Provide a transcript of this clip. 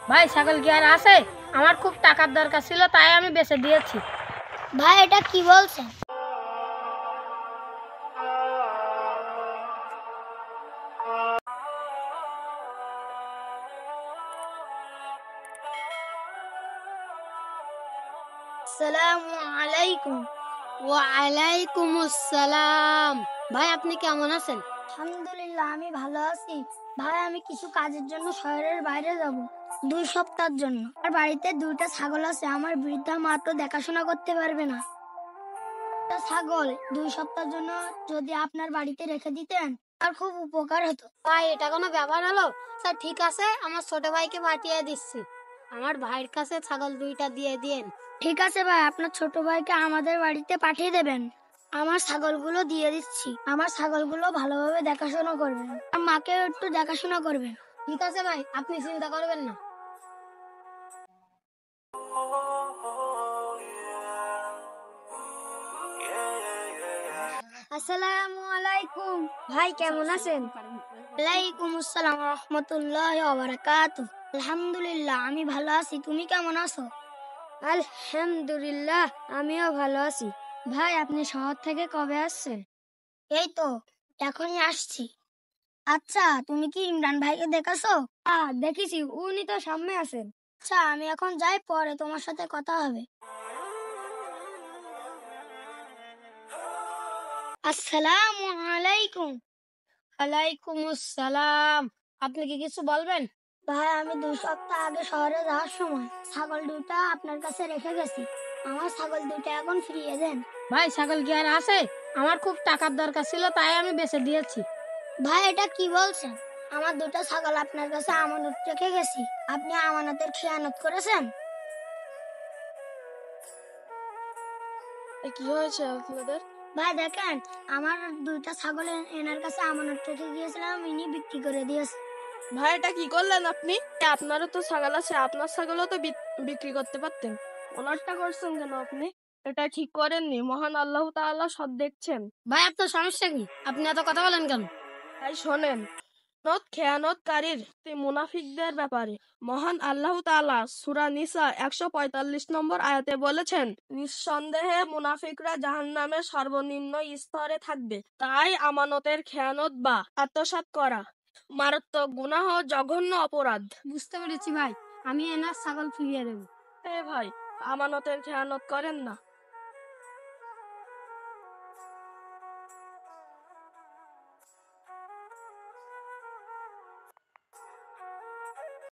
ভাই ছাগল কি আর আছে? আমার খুব টাকার দরকার ছিল, তাই আমি বেচে দিয়েছি। ভাই এটা কি বলছেন? আসসালামু আলাইকুম। ওয়ালাইকুম আসসালাম। ভাই আপনি কেমন আছেন? আলহামদুলিল্লাহ আমি ভালো আছি। ভাই আমি কিছু কাজের জন্য শহরের বাইরে যাব 2 সপ্তাহের জন্য। আর বাড়িতে 2টা ছাগল আছে, আমার বৃদ্ধা মা তো দেখাশোনা করতে পারবে না। একটা ছাগল 2 সপ্তাহের জন্য যদি আপনার বাড়িতে রেখে দিতেন আর খুব উপকার হতো। ভাই এটা কোনো ব্যাপার হলো? স্যার ঠিক আছে, আমার ছোট ভাইকে পাঠিয়ে দিচ্ছি। আমার ভাইয়ের কাছে ছাগল 2টা দিয়ে দিন। ঠিক আছে ভাই, আপনার ছোট ভাইকে আমাদের বাড়িতে পাঠিয়ে দেবেন। আমার ছাগলগুলো দিয়ে দিচ্ছি। আমার ছাগলগুলো ভালোভাবে দেখাশোনা করবেন, আর মাকে একটু দেখাশোনা করবেন। ঠিক আছে ভাই, আপনি চিন্তা করবেন না। আসসালামু আলাইকুম। ভাই কেমন আছেন? ওয়ালাইকুম আসসালাম ওয়া রাহমাতুল্লাহি ওয়া বারাকাতুহু। আলহামদুলিল্লাহ আমি ভালো আছি, তুমি কেমন আছো? আলহামদুলিল্লাহ আমিও ভালো আছি। ভাই আপনি শহর থেকে কবে আসছেন? এই তো এখনই আসছি। আচ্ছা তুমি কি ইমরান ভাইকে দেখেছো? দেখেছি, উনি তো সামনে আছেন। আচ্ছা আমি এখন যাই, পরে তোমার সাথে কথা হবে। আসসালামু আলাইকুম। ওয়ালাইকুম আসসালাম। আপনি কি কিছু বলবেন? ভাই আমি 2 সপ্তাহ আগে শহরে যাওয়ার সময় ছাগল 2টা আপনার কাছে রেখে গেছি। আমার ছাগল 2টা এখন ফিরিয়ে দেন। ভাই ছাগল কি আর আছে? আমার খুব টাকার দরকার ছিল, তাই আমি বেচে দিয়েছি। ভাই এটা কি বলছেন? আমার 2টা ছাগল আপনার কাছে আমানত রেখে গেছি, আপনি আমানতের খেয়ানত করেছেন। কি হয়েছে আপনাদের? ভাই দেখেন, আমার 2টা ছাগল এনার কাছে আমানত রেখে গিয়েছিলাম, ইনি বিক্রি করে দিয়েছে। ভাই এটা কি করলেন আপনি? আপনারও তো ছাগল আছে, আপনার ছাগলও তো বিক্রি করতে পারতেন। ওনারটা করছেন কেন আপনি? এটা ঠিক করেননি। মহান আল্লাহ তাআলা সব দেখছেন। ভাই আপনার সমস্যা কি? আপনি এত কথা বলেন কেন? তাই শোনেন, খেয়ানতকারীর মুনাফিকদের ব্যাপারে মহান আল্লাহ তাআলা সূরা নিসা 145 নম্বর আয়াতে বলেছেন, নিঃসন্দেহে মুনাফিকরা জাহান্নামের সর্বনিম্ন স্তরে থাকবে। তাই আমানতের খেয়ানত বা আত্মসাৎ করা মারাত্মক গুনাহ, জঘন্য অপরাধ। বুঝতে পেরেছি ভাই, আমি এনার ছাগল ফিরিয়ে দেব। ভাই আমানতের খেয়ানত করেন না।